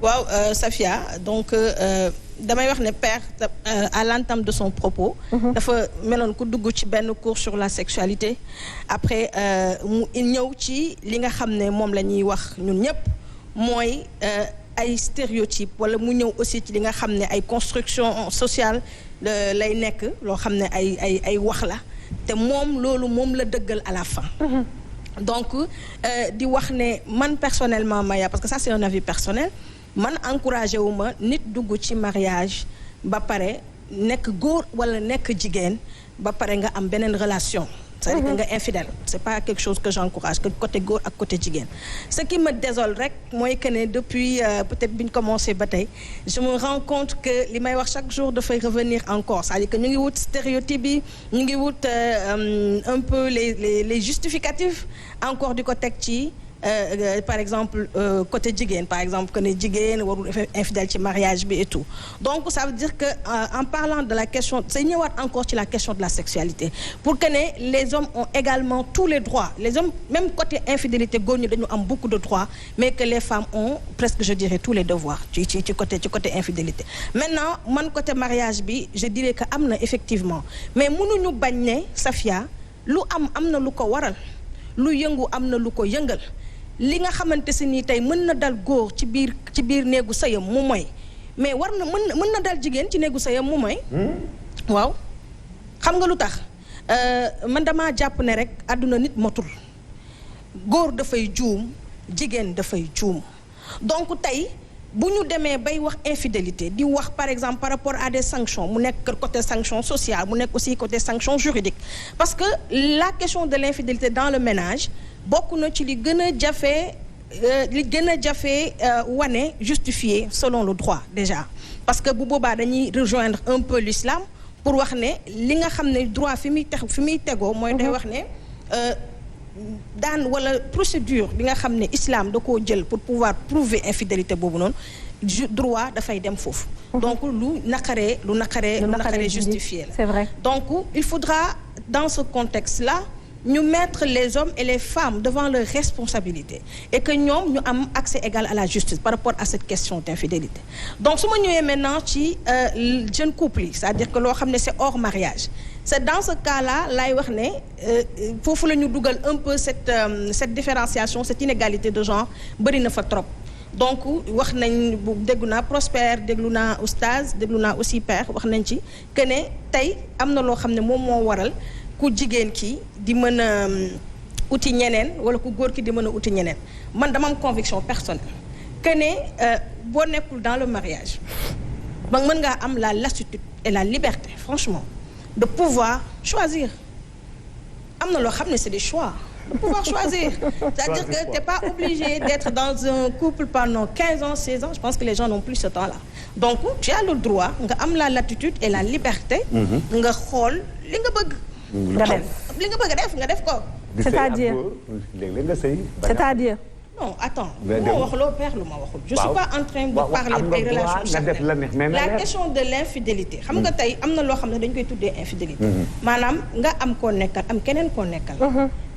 waaw Safia donc damay wax ne père à l'entame de son propos dafa meloon ku dugg ci benn cours sur la sexualité après mu ñëw ci li nga xam ne moom la ñuy wax ñun ñëpp mooy ay stéréotypes wala mu ñëw aussi ci li nga xam ne ay construction sociale lay nekk loo xam ne ay wax la te moom loolu moom la dëggal à la fin donc di wax ne man personnellement Maya parce que ça c'est un avis personnel man encouragé wu ma nit dugg ci mariage ba pare nekk góor wala nekk jigéen ba pare nga am beneen relation c'est-à-dire que nga infidèle c'est pas quelque chose que j'encourage que côté góor ak côté jigéen ce qui me désole rek mooy que ne depuis peut-être bi ñu commencé ba tey je me rends compte que li may wax chaque jour dafay revenir encore c'est-à-dire que ñu ngi wut stéréotype yi ñu ngi wut un peu les justificatifs encore di ko teg ci par exemple côté jigéen par exemple que ne jigéen warul infidèle ci mariage bi et tout donc ça veut dire que en parlant de la question c'est ñëwaat encore ci la question de la sexualité pour que ne les hommes ont également tous les droits les hommes même côté infidélité góor ñi dañu am beaucoup de droits mais que les femmes ont presque je dirais tous les devoirs ci côté infidélité maintenant man côté mariage bi je dirais que am na effectivement mais mënuñu bañ ne Safia lu am na lu ko waral lu yëngu am na lu ko yëngal li nga xamante si nii tey mën na dal góor ci biir néegu sëyam mu mooy mais war na mën na dal jigéen ci néegu sëyam mu mooy waaw xam nga lu tax man dama jàpp ne rek àdduna nit motul góor dafay juum jigéen dafay juum donc tey bu ñu demee bay wax infidélité di wax par exemple par rapport à des sanctions mu nekk côté sanction sociale mu nekk aussi côté sanction juridique parce que la question de l'infidélité dans le ménage bokk na ci li gën a jafe wane justifié selon le droit déjà parce que bu boobaa dañuy rejoindre un peu l'islam pour wax ne li nga xam ne droit fi muy tegoo mooy day wax ne daan wala procédure bi nga xam ne islam da koo jël pour pouvoir prouver infidélité boobu noonu droit dafay dem foofu donc lu naqaree justifié la c'est vrai donc il faudra dans ce contexte-là ñu mettre les hommes et les femmes devant leurs responsabilités et que ñoom ñu am accès égal à la justice par rapport à cette question d'infidélité donc su ma ñëwee maintenant ci jeune couple yi c'est-à-dire que loo xam ne c'est hors mariage c'est dans ce cas-là lay wax ne foofu la ñu dugal un peu cette différenciation cette inégalité de genre bëri na fa trop donc wax nañ déglu naa Prospère déglu naa Oustaz déglu naa aussi Père wax nañ ci que ne tey am na loo xam ne moom moo waral ku jigéen ki di mën a uti ñeneen wala ku góor ki di mën a uti ñeneen man dama am conviction personnelle que ne boo nekkul dans le mariage ba mën ngaa am la lassitude et la liberté franchement de pouvoir choisir am na loo xam ne c'est des choix de pouvoir choisir c'est-à-dire que t'es pas obligé d'être dans un couple pendant 15 ans 16 ans je pense que les gens n'ont plus ce temps-là donc tu as le droit nga am la latitude et la liberté nga xool li nga bëgg li nga bëgg a def nga def ko c'est-à-dire non attends lu ma wax loo père lu ma waxul je suis pas en train de parler des relations sexuelles la question de l'infidélité xam nga tey am na loo xam ne dañ koy tuddee infidélité maanaam nga am koo nekkal am keneen koo nekkal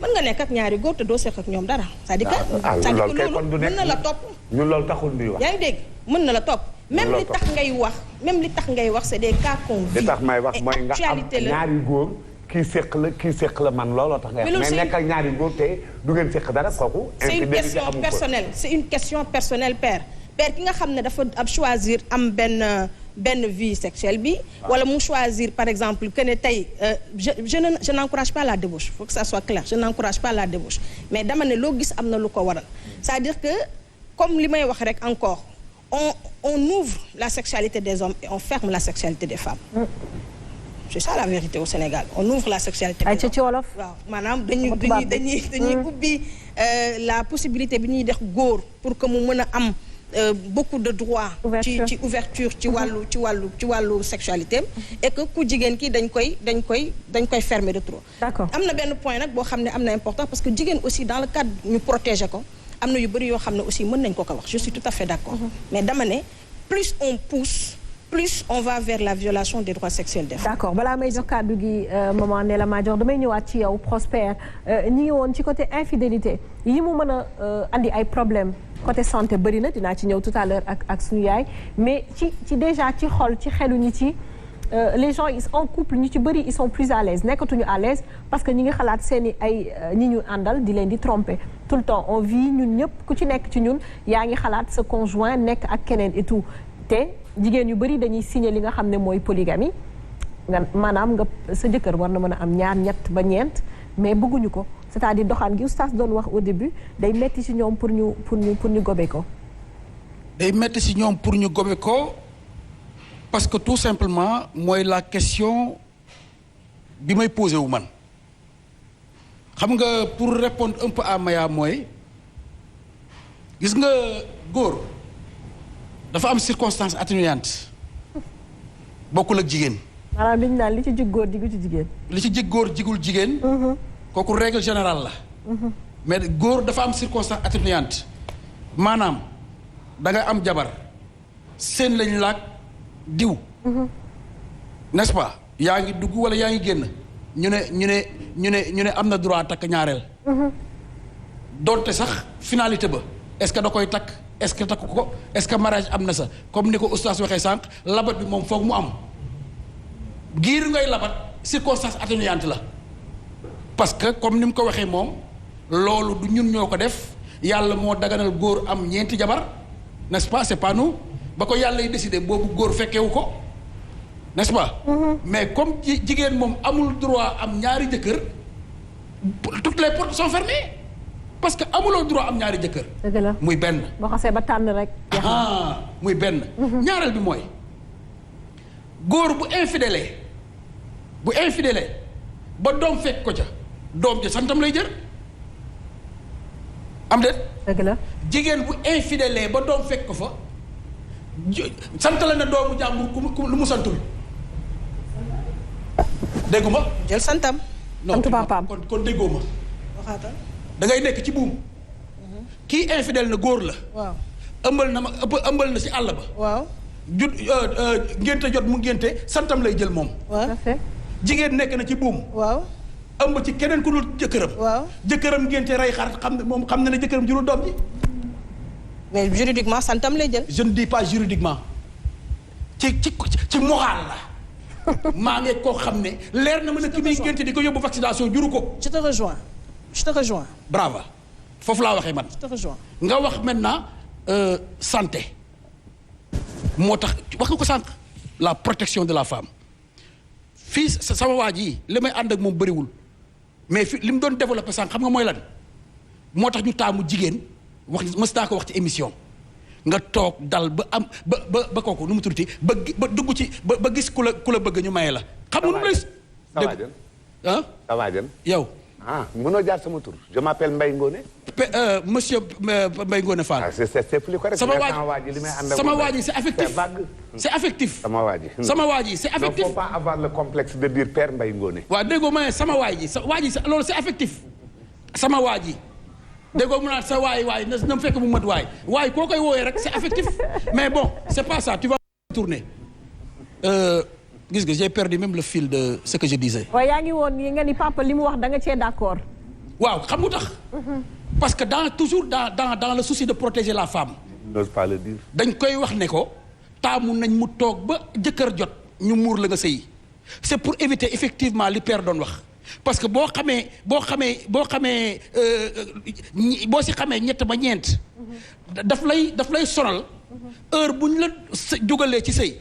mën nga nekk ak ñaari góor te doo seq ak ñoom dara c'est-à-dire que loolu mën na la topp ñun loolu taxul ñuy wax yaa ngi dégg mën na la topp même li tax ngay wax c'est des cas qu'on vit li tax may wax mooy nga am ñaari góor kii séq la man looloo tax ngay mais nekk ak ñaari góor te du ngeen séq dara kooku c'est une question personnelle c'est une question personnelle père ki nga xam ne dafa am choisir am benn vie sexuelle bi wala mu choisir par exemple que ne tey je n'encourage pas la débauche faut que ça soit clair je n'encourage pas la débauche mais dama ne loo gis am na lu ko waral c'est-à-dire que comme li may wax rek encore on ouvre la sexualité des hommes et on ferme la sexualité des femmes c'est ça la vérité au Sénégal on ouvre la sexualité des hommes ci wolof waaw maanaam dañuy ubbi la possibilité bi ñuy def góor pour que mu mën a am beaucoup de droits ci ouverture ci wàllu sexualité et que ku jigéen ki dañ koy fermer de trop d'accord am na benn point nag boo xam ne am na important parce que jigéen aussi dans le cadre ñu protéger ko am na yu bëri yoo xam ne aussi mën nañ ko wax je suis tout à fait d'accord mais dama ne plus on pousse plus on va vers la violation des droits sexuels des femmes. D'accord balaa may jox kàddu gi maman Ndella Madior damay ñëwaat ci yow Prospère ñi ngi woon ci côté infidélité yi mu mën a andi ay problèmes côté santé bëri na dinaa ci ñëw tout à l'heure ak suñu yaay mais ci déjà ci xol ci xelu nit yi les gens ils en couple ñu ci bëri ils sont plus à l'aise nekkatuñu à l'aise parce que ñi ngi xalaat seeni ay ñi ñu àndal di leen di tromper tout le temps on vit ñun ñëpp ku ci nekk ci ñun yaa ngi xalaat sa conjoint nekk ak keneen et tout te jigéen yu bëri dañuy signer li nga xam ne mooy polygamie nga maanaam nga sa jëkkër war na mën a am ñaar ñett ba ñeent mais bëgguñu ko c'est-à-dire doxaan gi oustaz doon wax au début day metti ci ñoom pour ñu gobe ko. day metti ci ñoom pour ñu gobe ko parce que tout simplement mooy la question bi may posé wu man xam nga pour répondre un peu à Maya mooy gis nga góor dafa am circonstance atténuante bokkul ak jigéen. maanaam liñ naan li ci jig góor jigu ci jigéen. li ci jig góor jigul jigéen. kooku règle générale la. mais góor dafa am circonstance atténuante maanaam da nga am jabar seen lañ laag diw. n'est-ce pas yaa ngi dugg wala yaa ngi génn ñu ne am na droit takk ñaareel. donte sax finalité ba est-ce que da koy takk est-ce que takk ko est-ce que mariage am na sa comme ni ko oustaz waxee sànq labat bi moom foog mu am. giir ngay labat circonstance atténuante la parce que comme ni mu ko waxee moom loolu du ñun ñoo ko def yàlla moo daganal góor am ñeenti jabar n'est-ce pas c'est pas nous ba ko yàlla yi décidé boobu góor fekkewu ko n'est-ce pas. mais comme jigéen moom amul droit am ñaari jëkkër toutes les portes sont fermées parce que amuloo droit am ñaari jëkkër. dëgg la muy benn. boo xasee ba tànn rek. muy benn. ñaareel bi mooy góor bu infidèle ba doom fekk ko ca doom ja santam lay jër am déet. dëgg la jigéen bu infidèle ba doom fekk ko fa sant la ne doomu jàmbur ku lu mu santul dégguma jël santam. santu papaam kon déggoo ma. waxaatal. da ngay nekk ci buum. kii infidèle na góor la. waaw ëmbal na si àll ba. waaw. ngénte jot mu ngénte santam lay jël moom. waaw. jigéen nekk na ci buum. waaw. ëmb ci keneen ku dul jëkkëram. waaw. jëkkëram ngénte rey xar xam na ne jëkkëram jurul doom ji. mais juridiquement santam lay jël. je ne dis pas juridiquement ci moral la maa ngi koo xam ne leer na ma ne ki muy ngénte di ko yóbbu vaccination juru ko. je te rejoins. bravo foofu laa waxee man. je te rejoins. nga wax maintenant santé moo tax wax nga ko sànq la protection de la femme fii sama waa ji li may ànd ak moom bëriwul mais fi li mu doon développé sànq xam nga mooy lan moo tax ñu taamu jigéen wax mës naa ko wax ci émission nga toog dal ba am ba kooku nu mu tuddati ba dugg ci ba gis ku la bëgg ñu maye la. xam nga nu mu lay. Sawaajan ah. Sawaajan yow. mënoo jaar sama tur je m'appelle Mbaye Ngoné. monsieur Mbaye Ngoné Fall. c'est plus correct. sama waa ji sama waa ji c'est affectif. c'est affectif. sama waa ji c'est affectif. il ne faut pas avoir le complexe de dire père Mbaye Ngoné. waaw déggoo ma ne sama waa ji loolu c'est affectif sama waa ji déggoo mu naan sa waay na mu fekk mu mat waay koo koy woowee rek c'est affectif mais bon c'est pas ça tu vas tourner. gis nga j'ai perdu même le fil de ce que je disais. waaw yaa ngi woon nga ni papa li mu wax da nga cee d'accord. waaw xam nga tax. parce que toujours dans le souci de protéger la femme. n'ose pas le dire. dañ koy wax ne ko taamu nañ mu toog ba jëkkër jot ñu muur la nga sëyi c'est pour éviter effectivement li père doon wax parce que boo si xamee ñett ba ñeent. daf lay sonal. heure bu ñu la jógalee ci sëy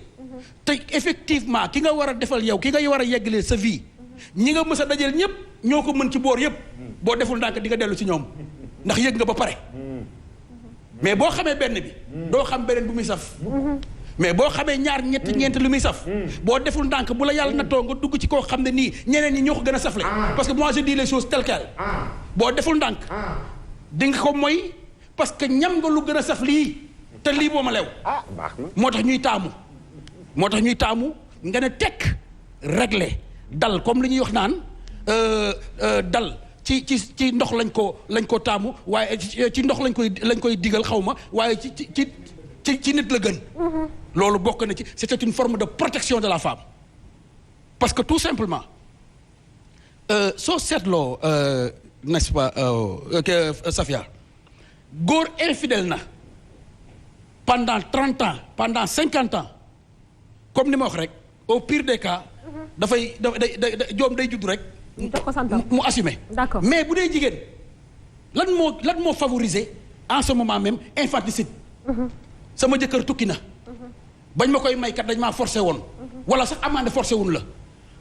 te effectivement ki nga war a defal yow ki nga war a yeggalee sa vie ñi nga mës a dajeel ñëpp ñoo ko mën ci boor yëpp boo deful ndànk di nga dellu ci ñoom ndax yëg nga ba pare mais boo xamee benn bi doo xam beneen bu muy saf mais boo xamee ñaar ñeent lu muy saf boo deful ndànk bu la yàlla nattoo nga dugg ci koo xam ne nii ñeneen ñi ñoo ko gën a safle parce que moi je dis les choses telles quelles boo deful ndànk di nga ko mooy parce que ñam nga lu gën a saf lii te lii boo ma lew baax na moo tax ñuy taamu nga ne tekk régler dal comme li ñuy wax naan dal ci ndox lañ ko taamu waaye ci ndox lañ koy digal xaw ma waaye ci nit la gën. loolu bokk na ci c'est une forme de protection de la femme parce que tout simplement soo seetloo n'est-ce pas Safia góor infidèle na pendant 30 ans pendant 50 ans comme ni ma wax rek au pire des cas dafay joom day judd rek mu assumer. D'accord. mais bu dee jigéen lan moo favoriser en ce moment même infanticide. sama jëkkër tukki na. bañ ma koy may kat dañ maa forcé woon. wala sax amande forcé wuñ la.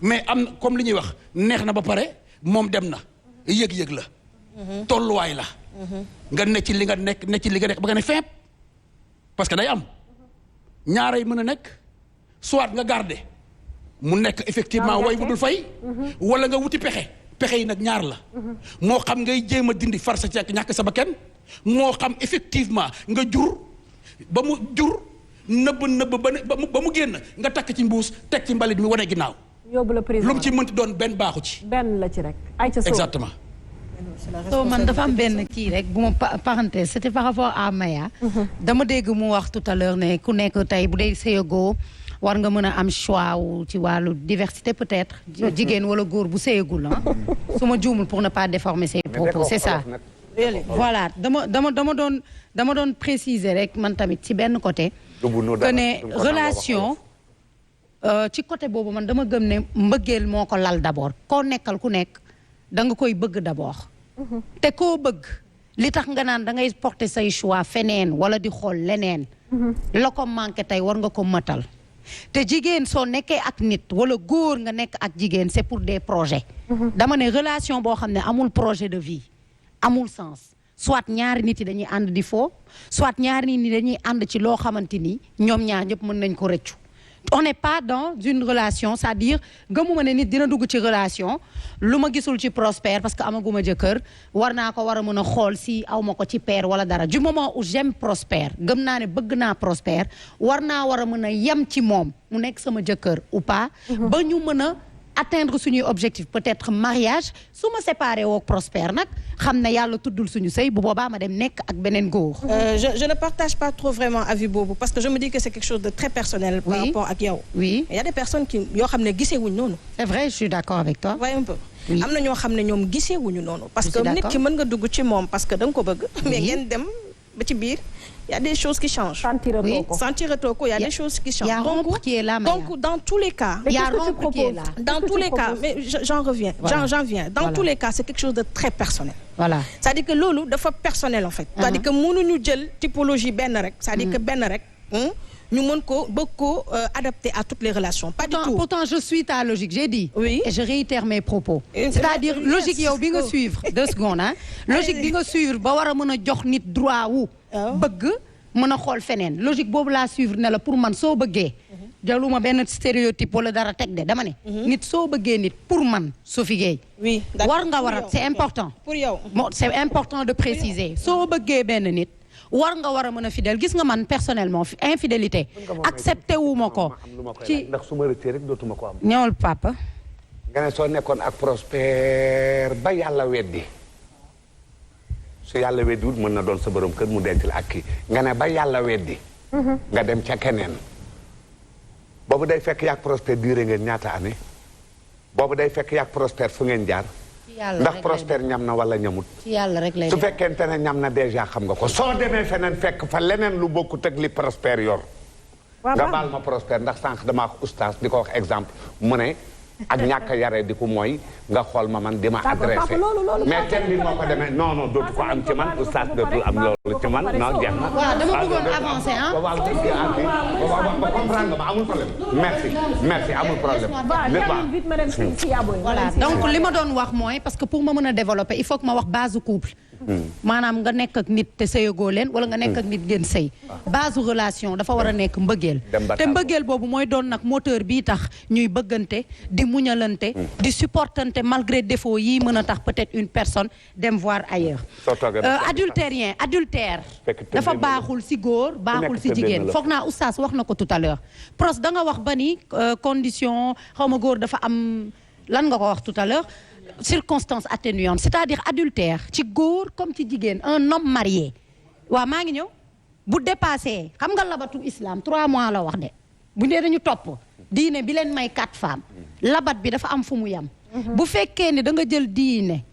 mais am na comme li ñuy wax neex na ba pare moom dem na yëg-yëg la. tolluwaay la. nga ne ci li nga nekk ba nga ne fépp. parce que day am ñaaray mën a nekk soit nga garder mu nekk effectivement way bu dul fay. wala nga wuti pexe yi nag ñaar la. moo xam ngay jéem a dindi far sa ceek ñàkk sa bakkan moo xam effectivement nga jur ba mu jur nëbb ba mu génn nga takk ci mbuus teg ci mbalit mi wane ginnaaw. yóbbu la président lu mu ci mënti doon benn baaxu ci. benn la ci rek. exactement. so man dafa am benn kii rek bu ma parenthèse c'était par rapport à Maya. dama dégg mu wax tout à l'heure ne ku nekk tey bu dee sëyagoo war nga mën a am choix wu ci wàllu diversité peut-être. jigéen wala góor bu sëyagul ah. su ma juumul pour ne pas déformer ses propos c'est ça. voilà dama doon préciser rek man tamit ci benn côté. que ne relation. ci côté boobu man dama gëm ne mbëggeel moo ko lal d'abord koo nekkal ku nekk da nga koy bëgg d'abord. te koo bëgg li tax nga naan da ngay porter say choix feneen wala di xool leneen. la ko manqué tey war nga ko matal. te jigéen soo nekkee ak nit wala góor nga nekk ak jigéen c'est pour des projets. dama ne relation boo xam ne amul projet de vie amul sens soit ñaari nit yi dañuy ànd di foo soit ñaari nit yi dañuy ànd ci loo xamante ni ñoom ñaar ñëpp mën nañ ko rëccu. on n'est pas dans une relation c'est-à-dire gëmuma ne nit dina dugg ci relation lu ma gisul ci prospère parce que amaguma jëkkër war naa ko war a mën a xool si aw ma ko ci père wala dara du moment où j'aime prospère gëm naa ne bëgg naa prospère war naa war a mën a yem ci moom mu nekk sama jëkkër ou pas ba ñu mën a atteindre suñuy objectif peut-être mariage su ma séparé woo prospère nag xam ne yàlla tuddul suñu sëy bu boobaa ma dem nekk ak beneen góor. Je ne partage pas trop vraiment avis boobu parce que je me dis que c'est quelque chose de très personnel. Par rapport ak yow. oui il y a des personnes qui yoo xam ne gisee wuñ noonu. c'est vrai je suis d'accord avec toi. voyez un peu. am na ñoo xam ne ñoom gisee wuñu noonu. parce que nit ki mën nga dugg ci moom parce que da nga ko bëgg. mais ngeen dem ba ci biir. Il y a des choses qui changent. Sentiratoo ko, il y a des choses qui changent. Il y a Rompre qui est là, Maya. Donc, dans tous les cas... Il y a Rompre qui est là. Dans tous les cas, mais j'en reviens, voilà. j'en viens. Dans tous les cas, c'est quelque chose de très personnel. Voilà. C'est-à-dire que loolu dafa personnel en fait. C'est-à-dire que mënuñu jël typologie benn rek. C'est-à-dire que benn rek. ñu mën ko bëgg ko adapter à toutes les relations. Pas du tout. Pourtant, je suis ta logique. J'ai dit. Oui. Et je réitère mes propos. C'est-à-dire logique yow bi nga suivre 2 secondes hein. Logique bi nga suivre ba war a mën a jox nit droit wu. bëgg mën a xool feneen logique boobu laa suivre ne la pour man soo bëggee. jaluma benn stéréotype wala dara teg de dama ne. nit soo bëggee nit pour man Sophie Gueye. oui war nga war a c'est important. pour yow c'est important de préciser soo bëggee benn nit. war nga war a mën a fidèle gis nga man personnellement infidélité accepté wu ma ko. ci ndax su ma rëccee rek dootuma ko am. ñëwal papa. nga ne soo nekkoon ak Prospère ba yàlla weddi su yàlla weddiwul mën na doon sa borom kër mu denc la ak kii nga ne ba yàlla weddi. nga dem ca keneen. boobu day fekk yaak Prospère duré ngeen ñaata année. boobu day fekk yaak Prospère fu ngeen jaar. ndax Prospère ñam na wala ñamut. ci yàlla rek lay su fekkente ne ñam na déjà xam nga ko soo demee feneen fekk fa leneen lu bokkut ak li Prospère yor. nga baal ma Prospère ndax sànq damaa wax oustaz di ko wax exemple mu ne ak ñàkk a yaree di ko mooy nga xool ma man di ma adressé mais thème bi moo ko demee non non dootu ko am ci man oustaz dootul am loolu ci man non jeex na. waaw dama bëggoon avancer ah. waaw comprendre nga ma amul problème merci amul problème. voilà donc li ma doon wax mooy parce que pour ma mën a développer il faut que ma wax base couple. maanaam nga nekk ak nit te sëyagoo leen wala nga nekk ak nit ngeen sëy. base relation dafa war a nekk mbëggeel. te mbëggeel boobu mooy doon nag moteur bii tax ñuy bëggante di muñalante. di supportante malgré défaut yi mën a tax peut-être une personne dem voir ailleurs. adultère dafa baaxul ci góor baaxul ci jigéen foog naa oustaz wax na ko tout à l'heure pros da nga wax ba ni condition xaw ma góor dafa am lan nga ko wax tout à l'heure circonstance atténuante c'est-à-dire adultère ci góor comme ci jigéen un homme marié waaw maa ngi ñëw bu dépassé xam nga labatu islam 3 mois la wax de bu dee dañu topp diine bi leen may 4 femmes labat bi dafa am fu mu yam bu fekkee ne da nga jël diine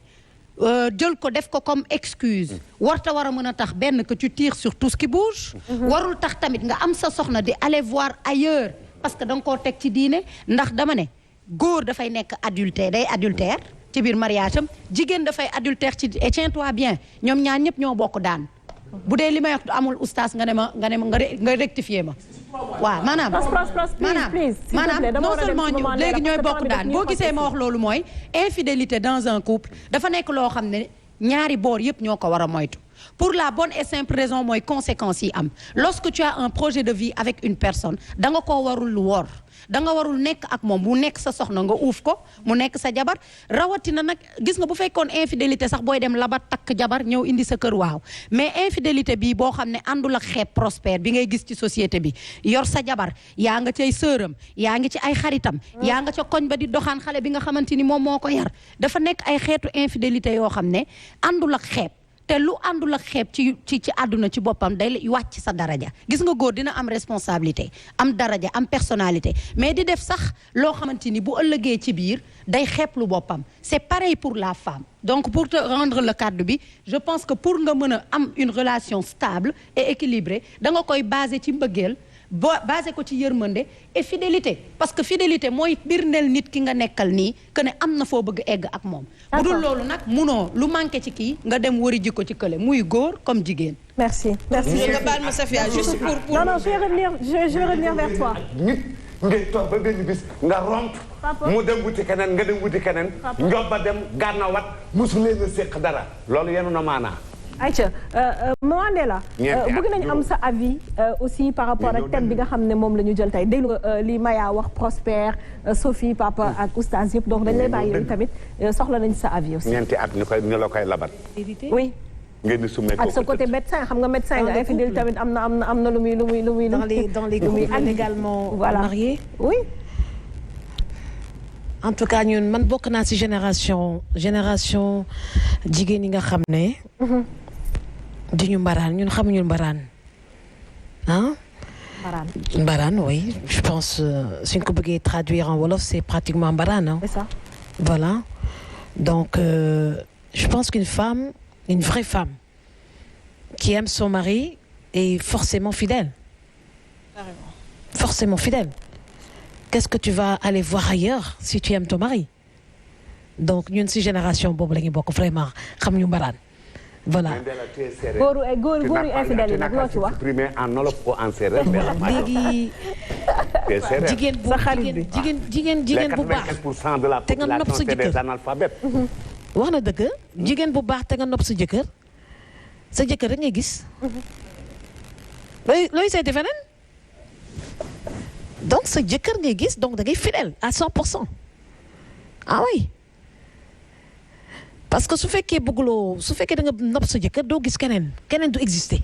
jël ko def ko comme excuse warta war a mën a tax benn que tu tires sur tout ce qui bouge warul tax tamit nga am sa soxna di aller voir ailleurs parce que da nga koo teg ci diine ndax dama ne góor dafay nekk adultère ci biir mariage am jigéen dafay adultère ci et tiens-toi bien ñoom ñaar ñëpp ñoo bokk daan bu dee li may wax amul oustaz nga ne ma nga rectifier ma waaw maanaam non seulement ñu léegi ñooy bokk daan boo gisee ma wax loolu mooy infidélité dans un couple dafa nekk loo xam ne ñaari boor yëpp ñoo ko war a moytu pour la bonne et simple raison mooy conséquences yi am lorsque tu as un projet de vie avec une personne da nga koo warul wor da nga warul nekk ak moom mu nekk sa soxna nga uuf ko mu nekk sa jabar rawatina nag gis nga bu fekkoon infidélité sax booy dem labat takk jabar ñëw indi sa kër waaw mais infidélité bi boo xam ne àndul ak xeeb prospère bi ngay gis ci société bi yor sa jabar yaa nga cay sëram yaa ngi ci ay xaritam yaa nga ca koñ ba di doxaan xale bi nga xamante ni moom moo ko yar dafa nekk ay xeetu infidélité yoo xam ne àndul ak xeeb te lu àndul ak xeeb ci àdduna ci boppam day wàcc sa daraja gis nga góor dina am responsabilité am daraja am personnalité mais di def sax loo xamante ni bu ëllëgee ci biir day xeeb lu boppam c'est pareil pour la femme donc pour te rendre le cadre bi je pense que pour nga mën a am une relation stable et équilibrée da nga koy baser ci mbëggeel basé ko ci yërmande et fidélité parce que fidélité mooy birndeel nit ki nga nekkal nii que ne am na foo bëgg egg ak moom bu dul loolu nag munoo lu manqué ci kii nga dem wari ji ko ci kële muy góor comme jigéen merci nga baal ma Safia juste pour non je vais revenir vers toi nit ngay toog ba benn bis nga romp mu dem wuti keneen nga dem wuti keneen njob ba dem gànnawat musu leen a séq dara loolu yenu na maanaa Aïcha Maman Ndella bëgg nañu am sa avis aussi par rapport ak thème bi nga xam ne moom la ñu jël tey déglu li Maya wax Prospère Sophie papa ak oustaz yëpp donc dañ lay bàyyi yooyu tamit soxla nañ sa avis aussi. ñeenti at ñu la koy labat. oui. ngeen di soumettre ak sa côté médecin xam nga médecin nga infidèle tamit am na lu muy dans les couples légalement mariés. oui. en tout cas ñun man bokk naa ci génération jigéen yi nga xam ne. di ñu mbaraan ñun xamuñu mbaraan ah. mbaraan oui je pense suñ ko bëggee traduire en wolof c'est pratiquement mbaraan hein. C'est ça. Voilà donc je pense qu'une femme, une vraie femme qui aime son mari est forcément fidèle. Carrément. Forcément fidèle. Qu'est-ce que tu vas aller voir ailleurs si tu aimes ton mari? Donc ñun ci génération boobu la ñu bokk vraiment xamuñu mbaraan. Voilà. góor infidèle yi nag loo ci wax. en olof ou en séeréer. léegi jigéen bu baax. te nga nopp sa jëkkër wax na dëgg jigéen bu baax te nga nopp sa jëkkër rek ngay gis. looy seeti feneen. donc sa jëkkër ngay gis donc da ngay fidèle à 100%. ah oui. parce que su fekkee da nga nopp sa jëkkër doo gis keneen du exister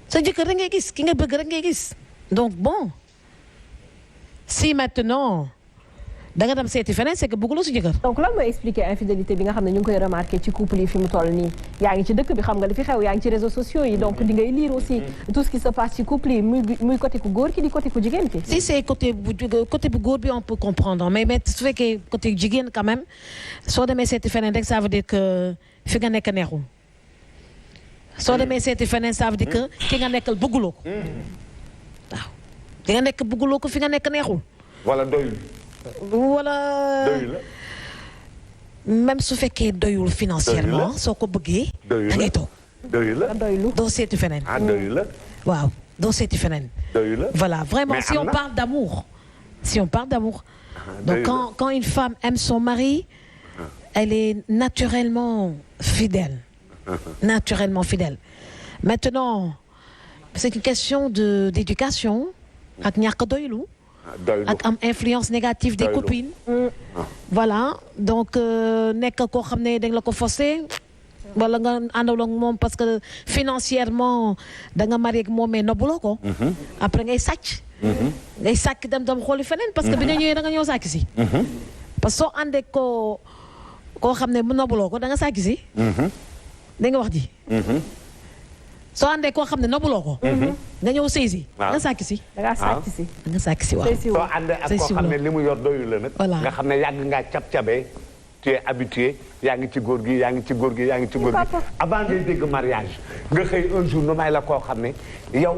sa jëkkër rek ngay gis ki nga bëgg rek ngay gis donc bon si maintenant da nga dem seeti feneen c'est que bëgguloo sa jëkkër. donc lan mooy expliquer infidélité bi nga xam ne ñu ngi koy remarquer ci couple yi fi mu toll nii yaa ngi ci dëkk bi xam nga li fi xew yaa ngi ci réseaux sociaux yi donc di ngay lire aussi tout ce qui se passe ci couple yi muy côté ku góor ki di côté ku jigéen ki. si c'est côté bu góor bi on peut comprendre mais su fekkee côté jigéen quand même soo demee seeti feneen rek ça veut dire que fi nga nekk neexul soo demee seeti feneen ça veut dire que ki nga nekkal bëgguloo ko waaw ki nga nekk bëgguloo ko fi nga nekk neexul. wala doyul. wala même su fekkee doyul financièrement soo ko bëggee. da ngay toog. doyul doo seeti feneen. doyul la. waaw doo seeti feneen. doyul la. voilà vraiment si on parle d'amour. donc quand une femme aime son mari. elle est naturellement fidèle. Maintenant c'est une question d'éducation ak ñàkk doylu. ak am influence négative des copines. voilà donc nekk koo xam ne dañ la ko forcé wala nga àndal ak moom parce que financièrement da nga marié ak moom mais nobbuloo ko. après ngay sàcc. ngay sàcc dem xooli feneen parce que bi nga ñëwee da nga ñëw sàcc si. parce que soo àndee koo xam ne mu nobbuloo ko da nga sàcc si. da nga wax ji. soo àndee koo xam ne nobbuloo ko. nga ñëw sëy si. nga sàcc si. da nga sàcc si waaw. soo àndee ak koo xam ne li mu yor doyul la nag. voilà nga xam ne yàgg ngaa cab-cabee tu es habitué yaa ngi ci góor gi yaa ngi ci góor gi yaa ngi ci góor gi avant ngay dégg mariage nga xëy un jour nu may la koo xam ne yow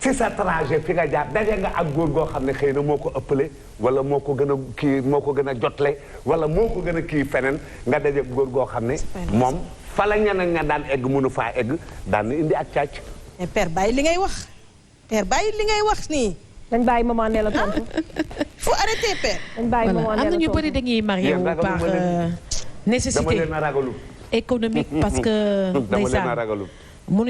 ci sa trajet fi nga jaar daje nga ak góor goo xam ne xëy na moo ko ëppale wala moo ko gën a kii moo ko gën a jotle wala moo ko gën a kii feneen nga daje góor goo xam ne moom fa la ñeneen ña daan egg mënu faa egg daan na indi ak càcc. mais père bàyyi li ngay wax père bàyyi li ngay wax nii. dañ bàyyi maman ne la tontu. faut arrêter père. dañ bàyyi maman ne la am na ñu tontu. bëri dañuy marié wu par nécessité dama leen a ragalu. économique parce que dama leen a ndeysaan ragalu. mënuñu